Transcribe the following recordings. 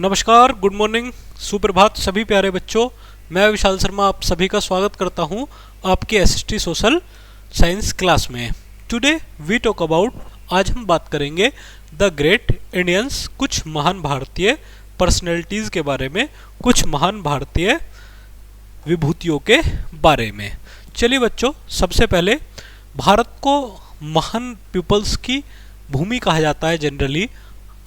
नमस्कार, good morning, सुप्रभात सभी प्यारे बच्चों। मैं विशाल शर्मा आप सभी का स्वागत करता हूं आपके एसएसटी सोशल साइंस क्लास में। टुडे वी टॉक अबाउट, आज हम बात करेंगे द ग्रेट इंडियंस, कुछ महान भारतीय पर्सनैलिटीज़ के बारे में, कुछ महान भारतीय विभूतियों के बारे में। चलिए बच्चों, सबसे पहले भारत को महान पीपल्स की भूमि कहा जाता है जनरली।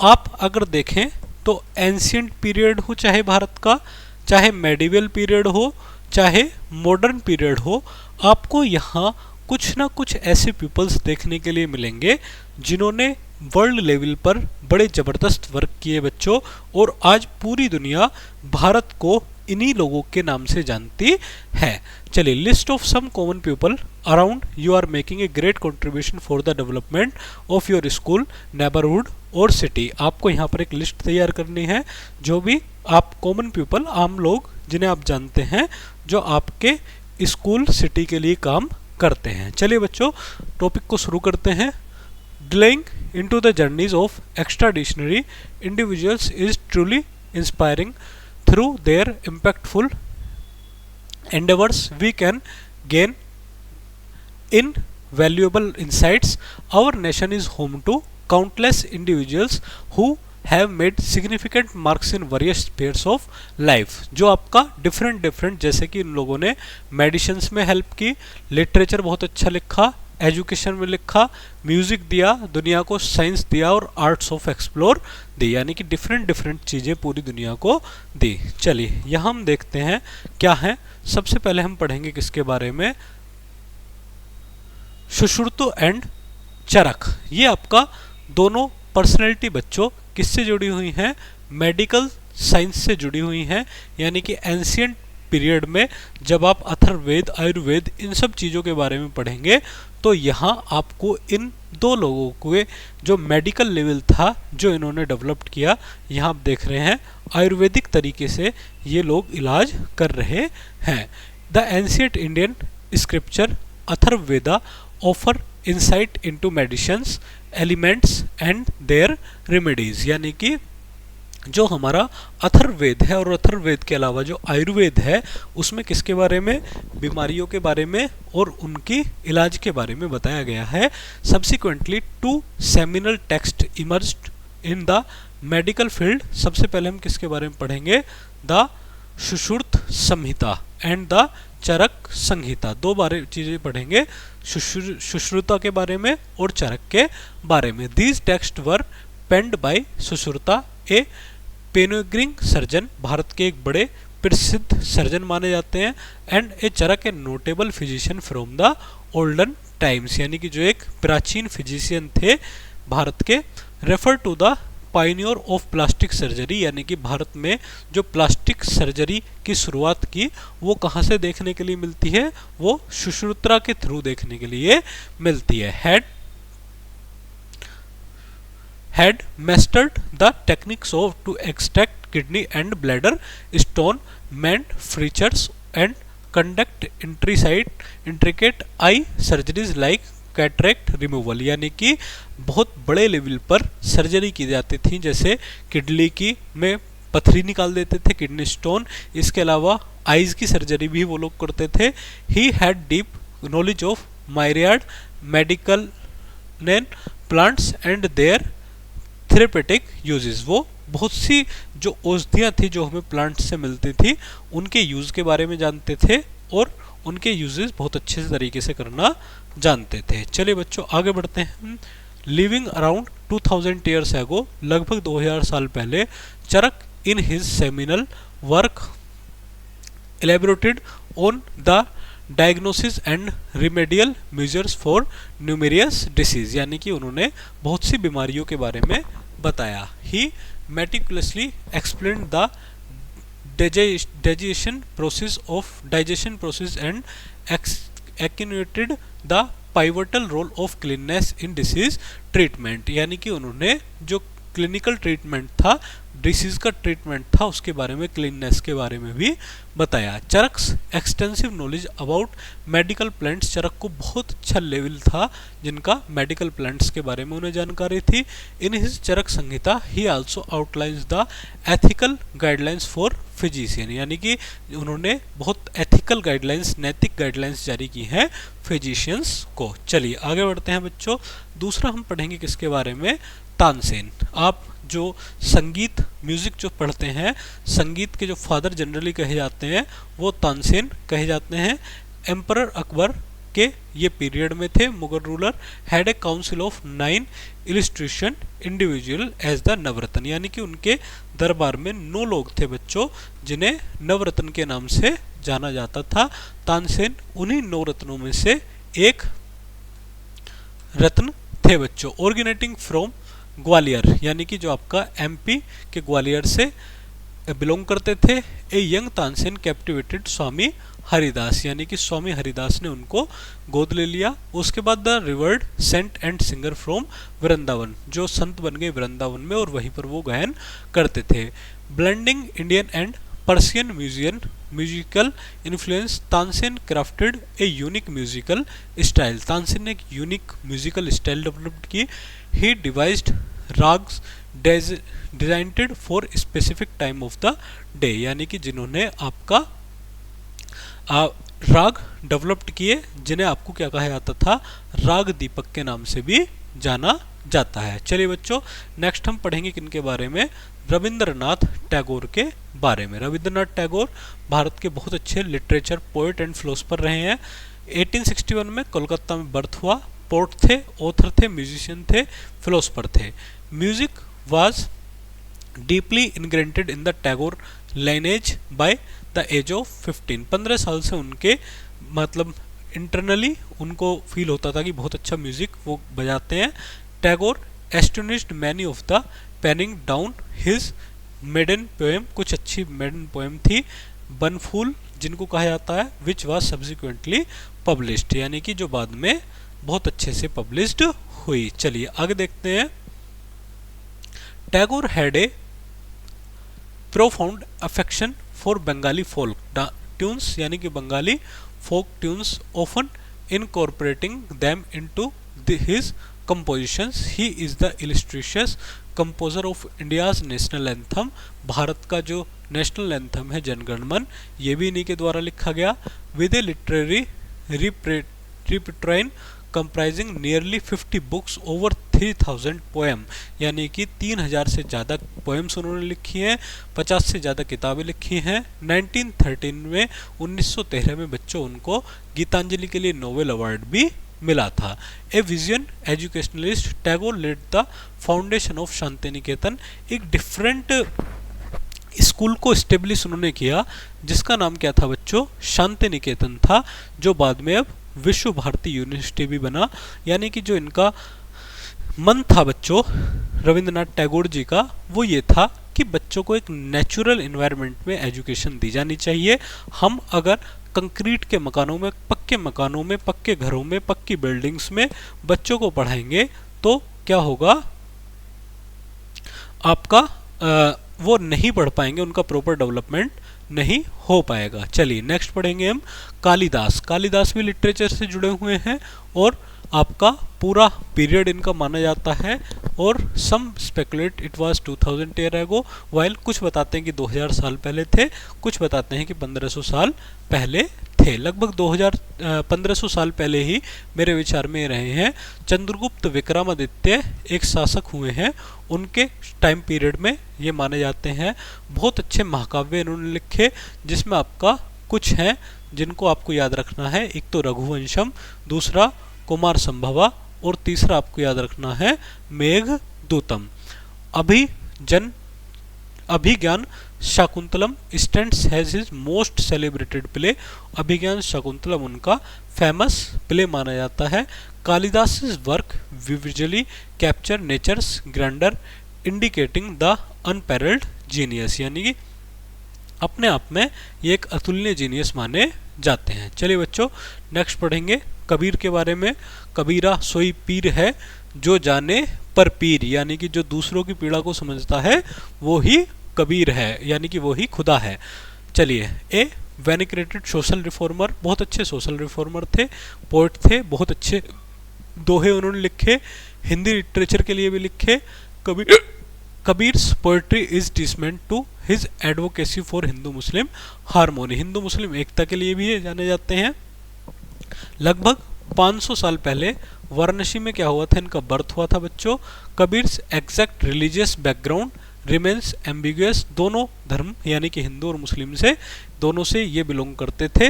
आप अगर देखें तो एंशियंट पीरियड हो चाहे भारत का, चाहे मेडिवल पीरियड हो, चाहे मॉडर्न पीरियड हो, आपको यहाँ कुछ ना कुछ ऐसे पीपल्स देखने के लिए मिलेंगे जिन्होंने वर्ल्ड लेवल पर बड़े ज़बरदस्त वर्क किए बच्चों। और आज पूरी दुनिया भारत को इन्हीं लोगों के नाम से जानती है। चलिए, list of some common people around you are making a great contribution for the development of your school, neighbourhood और सिटी। आपको यहाँ पर एक लिस्ट तैयार करनी है जो भी आप कॉमन पीपल, आम लोग जिन्हें आप जानते हैं, जो आपके स्कूल सिटी के लिए काम करते हैं। चलिए बच्चों, टॉपिक को शुरू करते हैं। Delving into the journeys of extraordinary individuals is truly inspiring. Through their impactful endeavors, we can gain invaluable insights. Our nation is home to countless individuals who have made significant marks in various spheres of life. जो आपका different जैसे कि इन लोगों ने medicines में help की, literature बहुत अच्छा लिखा, एजुकेशन में लिखा, म्यूज़िक दिया, दुनिया को साइंस दिया और आर्ट्स ऑफ एक्सप्लोर दी, यानी कि डिफरेंट चीज़ें पूरी दुनिया को दी। चलिए यहाँ हम देखते हैं क्या है। सबसे पहले हम पढ़ेंगे किसके बारे में, सुश्रुत एंड चरक। ये आपका दोनों पर्सनैलिटी बच्चों किससे जुड़ी हुई हैं, मेडिकल साइंस से जुड़ी हुई हैं। यानी कि एंशियंट पीरियड में जब आप अथर्ववेद, आयुर्वेद, इन सब चीज़ों के बारे में पढ़ेंगे तो यहाँ आपको इन दो लोगों के जो मेडिकल लेवल था जो इन्होंने डेवलप्ड किया, यहाँ आप देख रहे हैं आयुर्वेदिक तरीके से ये लोग इलाज कर रहे हैं। The ancient Indian scripture Atharvaveda offer insight into medicines, elements and their remedies. यानी कि जो हमारा अथर्ववेद है और अथर्ववेद के अलावा जो आयुर्वेद है उसमें किसके बारे में, बीमारियों के बारे में और उनकी इलाज के बारे में बताया गया है। Subsequently two seminal text emerged in the medical field. सबसे पहले हम किसके बारे में पढ़ेंगे, the Sushruta Samhita and the Charaka Samhita. दो बारे चीज़ें पढ़ेंगे, सुश्रुता के बारे में और चरक के बारे में। These text were penned by Sushruta, a pioneering surgeon, Bharat के एक बड़े प्रसिद्ध सर्जन माने जाते हैं, and a Charaka a notable physician from the olden times. यानी कि जो एक प्राचीन फिजिशियन थे भारत के। Refer to the pioneer of plastic surgery, यानी कि भारत में जो प्लास्टिक सर्जरी की शुरुआत की वो कहाँ से देखने के लिए मिलती है, वो सुश्रुता के थ्रू देखने के लिए मिलती है। had mastered the techniques of to extract kidney and bladder stone, mend fractures and conduct intricate eye surgeries like cataract removal. यानी कि बहुत बड़े लेवल पर सर्जरी की जाती थी, जैसे किडनी की में पथरी निकाल देते थे, किडनी स्टोन। इसके अलावा आइज़ की सर्जरी भी वो लोग करते थे। He had deep knowledge of myriad मेडिकल नेन plants and their therapeutic uses. वो बहुत सी जो औषधियाँ थी जो हमें प्लांट से मिलती थी उनके यूज़ के बारे में जानते थे और उनके यूजेस बहुत अच्छे से तरीके से करना जानते थे। चलिए बच्चों आगे बढ़ते हैं। लिविंग अराउंड 2000 ईयर्स एगो, लगभग 2000 साल पहले, Charaka in his seminal work elaborated on the diagnosis and remedial measures for numerous disease. यानी कि उन्होंने बहुत सी बीमारियों के बारे में बताया। He meticulously explain the digestion process and accentuated the pivotal role of cleanliness in disease treatment. यानी कि उन्होंने जो क्लिनिकल ट्रीटमेंट था, डिसीज का ट्रीटमेंट था, उसके बारे में, क्लीननेस के बारे में भी बताया। Charaka's extensive knowledge about medical plants, Charaka को बहुत अच्छा लेवल था जिनका मेडिकल प्लांट्स के बारे में उन्हें जानकारी थी। In his Charaka Samhita he also outlines the ethical guidelines for physician, यानी कि उन्होंने बहुत एथिकल गाइडलाइंस, नैतिक गाइडलाइंस जारी की हैं फिजिशियंस को। चलिए आगे बढ़ते हैं बच्चों। दूसरा हम पढ़ेंगे किसके बारे में, तानसेन। आप जो संगीत, म्यूजिक जो पढ़ते हैं, संगीत के जो फादर जनरली कहे जाते हैं वो तानसेन कहे जाते हैं। एम्परर अकबर के ये पीरियड में थे, Mughal ruler. Had a council of 9 illustrious individual as the Navratna, यानी कि उनके दरबार में 9 लोग थे बच्चों जिन्हें नवरत्न के नाम से जाना जाता था। तानसेन उन्हीं 9 रत्नों में से एक रत्न थे बच्चों। ओरिजिनेटिंग फ्रॉम ग्वालियर, यानी कि जो आपका एमपी के ग्वालियर से बिलोंग करते थे। ए यंग तानसेन कैप्टिवेटेड स्वामी हरिदास, यानी कि स्वामी हरिदास ने उनको गोद ले लिया। उसके बाद the revered saint and singer from Vrindavan, जो संत बन गए वृंदावन में और वहीं पर वो गायन करते थे। Blending Indian and Persian musical influence, Tansen crafted a unique musical style, Tansen ने एक यूनिक म्यूजिकल स्टाइल डेवलप की। He devised ragas designated for specific time of the day, यानी कि जिन्होंने आपका राग डेवलप्ड किए जिन्हें आपको क्या कहा जाता था, राग दीपक के नाम से भी जाना जाता है। चलिए बच्चों नेक्स्ट हम पढ़ेंगे किनके बारे में, रविंद्रनाथ टैगोर के बारे में। रविंद्रनाथ टैगोर भारत के बहुत अच्छे लिटरेचर, पोएट एंड फिलोसफर रहे हैं। 1861 में कोलकाता में बर्थ हुआ। पोर्ट थे, ऑथर थे, म्यूजिशियन थे, फिलोसफर थे। Music was deeply ingrained in the Tagore lineage by the age of 15, 15 साल से उनके मतलब इंटरनली उनको फील होता था कि बहुत अच्छा म्यूजिक वो बजाते हैं। Tagore astonished many of the penning down his maiden poem, कुछ अच्छी मेडन पोएम थी। बनफूल जिनको कहा जाता है, विच वाज सब्सिक्वेंटली पब्लिश्ड, यानी कि जो बाद में बहुत अच्छे से पब्लिश्ड हुई। चलिए आगे देखते हैं। Tagore had a profound affection for Bengali folk tunes, यानी कि Bengali folk tunes, often incorporating them into his compositions. He is the illustrious composer of India's national anthem, Bharat का जो नेशनल एंथम है जनगण मन, ये भी इन्हीं के द्वारा लिखा गया। With a literary repertoire comprising nearly 50 books over 3000 poem, यानी कि 3000 से ज़्यादा पोएम्स उन्होंने लिखी हैं, 50 से ज़्यादा किताबें लिखी हैं। 1913 में 1913 में बच्चों उनको गीतांजलि के लिए नोबेल अवार्ड भी मिला था। A vision educationalist, Tagore led the foundation of Shantiniketan, एक डिफरेंट स्कूल को स्टेब्लिश उन्होंने किया जिसका नाम क्या था बच्चों, शांति निकेतन था, जो बाद में अब विश्व भारती यूनिवर्सिटी भी बना। यानी कि जो इनका मन था बच्चों रविंद्रनाथ टैगोर जी का, वो ये था कि बच्चों को एक नेचुरल एनवायरनमेंट में एजुकेशन दी जानी चाहिए। हम अगर कंक्रीट के मकानों में, पक्के मकानों में, पक्के घरों में, पक्की बिल्डिंग्स में बच्चों को पढ़ाएंगे तो क्या होगा, आपका वो नहीं पढ़ पाएंगे, उनका प्रॉपर डेवलपमेंट नहीं हो पाएगा। चलिए नेक्स्ट पढ़ेंगे हम कालिदास। कालिदास भी लिटरेचर से जुड़े हुए हैं और आपका पूरा पीरियड इनका माना जाता है। और some speculate it was 2000 year ago, while कुछ बताते हैं कि 2000 साल पहले थे, कुछ बताते हैं कि 1500 साल पहले थे। लगभग 1500 साल पहले ही मेरे विचार में रहे हैं। चंद्रगुप्त विक्रमादित्य एक शासक हुए हैं, उनके टाइम पीरियड में ये माने जाते हैं। बहुत अच्छे महाकाव्य इन्होंने लिखे जिसमें आपका कुछ हैं जिनको आपको याद रखना है। एक तो रघुवंशम, दूसरा कुमार संभवा और तीसरा आपको याद रखना है Meghadutam. Abhijnana Shakuntalam stands as his most celebrated play, Abhijnana Shakuntalam उनका फेमस प्ले माना जाता है। Kalidasa work visually capture nature's grandeur indicating the unparalleled genius, यानी कि अपने आप में ये एक अतुलनीय जीनियस माने जाते हैं। चलिए बच्चों नेक्स्ट पढ़ेंगे कबीर के बारे में। कबीरा सोई पीर है जो जाने पर पीर, यानी कि जो दूसरों की पीड़ा को समझता है वो ही कबीर है, यानी कि वो ही खुदा है। चलिए, ए वेनिक्रेटेड सोशल रिफॉर्मर, बहुत अच्छे सोशल रिफॉर्मर थे, पोइट थे, बहुत अच्छे दोहे उन्होंने लिखे, हिंदी लिटरेचर के लिए भी लिखे। Kabir's poetry is testament to his advocacy for Hindu Muslim harmony, हिंदू मुस्लिम एकता के लिए भी ये जाने जाते हैं। लगभग 500 साल पहले वाराणसी में क्या हुआ था, इनका बर्थ हुआ था बच्चों। Kabir's exact religious background remains ambiguous, दोनों धर्म यानी कि हिंदू और मुस्लिम से, दोनों से ये बिलोंग करते थे।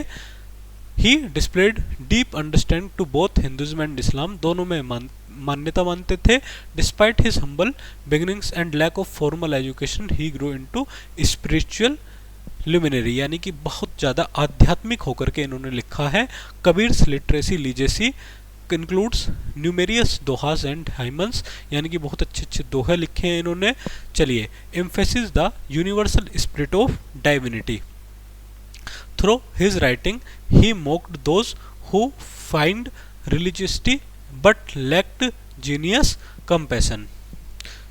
He displayed deep understanding to both Hinduism and Islam, दोनों में मान्यता मानते थे। Despite his humble beginnings and lack of formal education he grow into spiritual luminary, यानी कि बहुत ज़्यादा आध्यात्मिक होकर के इन्होंने लिखा है। Kabir's literacy legacy includes numerous dohas and hymns, यानी कि बहुत अच्छे अच्छे दोहे लिखे हैं इन्होंने। चलिए, emphasis the universal spirit of divinity. Through his writing, he mocked those who find religiosity but lacked genius compassion.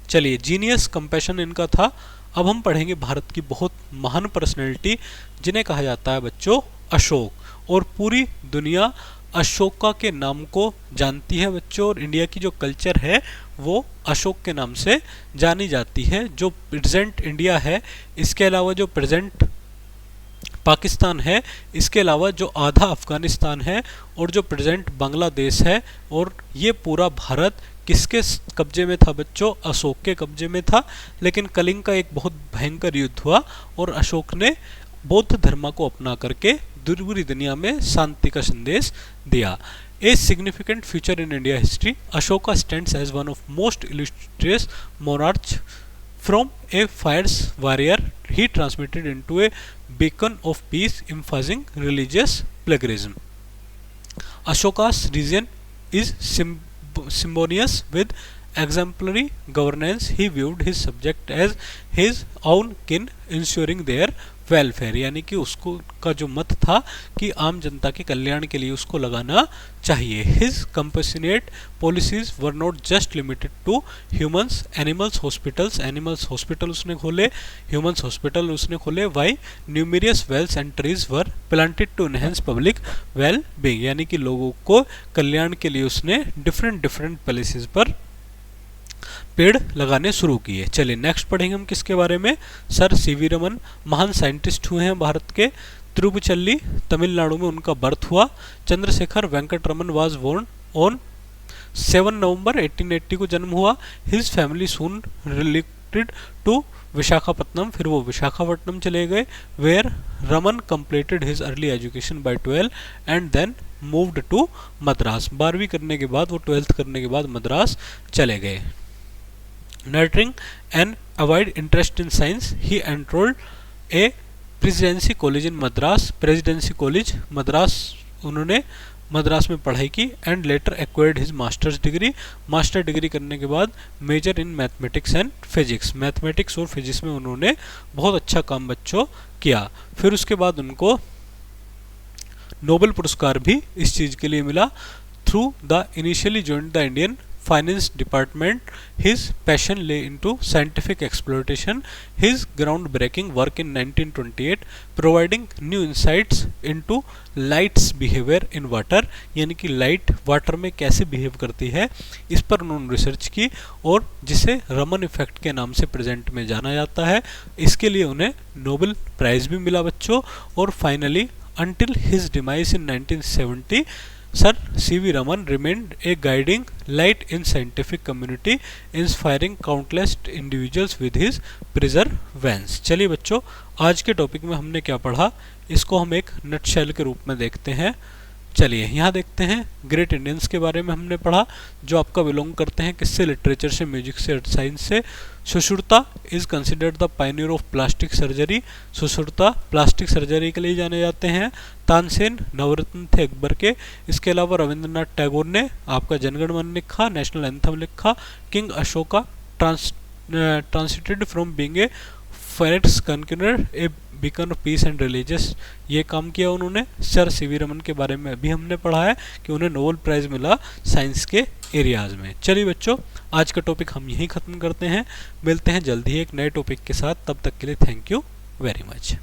चलिए, जीनियस कंपैशन इनका था। अब हम पढ़ेंगे भारत की बहुत महान पर्सनैलिटी जिन्हें कहा जाता है बच्चों अशोक, और पूरी दुनिया अशोका के नाम को जानती है बच्चों, और इंडिया की जो कल्चर है वो अशोक के नाम से जानी जाती है। जो प्रेजेंट इंडिया है, इसके अलावा जो प्रेजेंट पाकिस्तान है, इसके अलावा जो आधा अफगानिस्तान है और जो प्रेजेंट बांग्लादेश है, और ये पूरा भारत किसके कब्जे में था बच्चों, अशोक के कब्जे में था। लेकिन कलिंग का एक बहुत भयंकर युद्ध हुआ और अशोक ने बौद्ध धर्म को अपना करके दूसरी दुनिया में शांति का संदेश दिया। A significant feature in India history, Ashoka stands as one of most illustrious monarch from a fierce warrior he transmitted into a beacon of peace emphasizing religious plagiarism. Ashoka's region is symphonious with exemplary governance. He viewed his subject as his own kin, ensuring their welfare, यानी कि उसको का जो मत था कि आम जनता के कल्याण के लिए उसको लगाना चाहिए। His compassionate policies were not just limited to humans, animals hospital उसने खोले, ह्यूमंस हॉस्पिटल उसने खोले। Why numerous wells and trees were planted to enhance public well being, यानी कि लोगों को कल्याण के लिए उसने डिफरेंट पॉलिसीज पर पेड़ लगाने शुरू किए। चलिए, नेक्स्ट पढ़ेंगे हम किसके बारे में, सर सीवी रमन, महान साइंटिस्ट हुए हैं भारत के। तिरुचिरापल्ली तमिलनाडु में उनका बर्थ हुआ। Chandrasekhara Venkata Raman was born on 7 November 1880 को जन्म हुआ। His family soon related to Visakhapatnam, फिर वो विशाखापट्टनम चले गए, where Raman completed his early education by 12 and then moved to Madras. 12वीं करने के बाद वो 12th करने के बाद मद्रास चले गए। Nurturing an avid interest in science, he enrolled a Presidency College in Madras, Presidency College Madras उन्होंने मद्रास में पढ़ाई की। And later acquired his masters degree, master degree करने के बाद major in mathematics and physics, mathematics और फिजिक्स में उन्होंने बहुत अच्छा काम बच्चों किया। फिर उसके बाद उनको नोबेल पुरस्कार भी इस चीज़ के लिए मिला। Through the initially joined the Indian finance department, his passion lay into scientific exploitation. His groundbreaking work in 1928 providing new insights into light's behavior in water, यानी कि लाइट वाटर में कैसे बिहेव करती है, इस पर उन्होंने रिसर्च की और जिसे रमन इफेक्ट के नाम से प्रेजेंट में जाना जाता है। इसके लिए उन्हें नोबेल प्राइज भी मिला बच्चों। और finally until his demise in 1970, Sir C.V. Raman remained a guiding light in scientific community, inspiring countless individuals with his perseverance. चलिए बच्चों, आज के टॉपिक में हमने क्या पढ़ा, इसको हम एक नटशेल के रूप में देखते हैं। चलिए यहाँ देखते हैं, ग्रेट इंडियंस के बारे में हमने पढ़ा जो आपका बिलोंग करते हैं किससे, लिटरेचर से, म्यूजिक से, साइंस से। Sushruta is considered the pioneer of plastic surgery, Sushruta plastic surgery के लिए जाने जाते हैं। तानसेन नवरत्न थे अकबर के। इसके अलावा रविंद्रनाथ टैगोर ने आपका जनगण मन लिखा, नेशनल एंथम लिखा। King Ashoka transited from being a fierce conqueror a beacon of peace and religious, ये काम किया उन्होंने। सर सीवी रमन के बारे में अभी हमने पढ़ा है कि उन्हें नोबेल प्राइज़ मिला साइंस के एरियाज़ में। चलिए बच्चों, आज का टॉपिक हम यहीं ख़त्म करते हैं। मिलते हैं जल्दी ही एक नए टॉपिक के साथ, तब तक के लिए थैंक यू वेरी मच।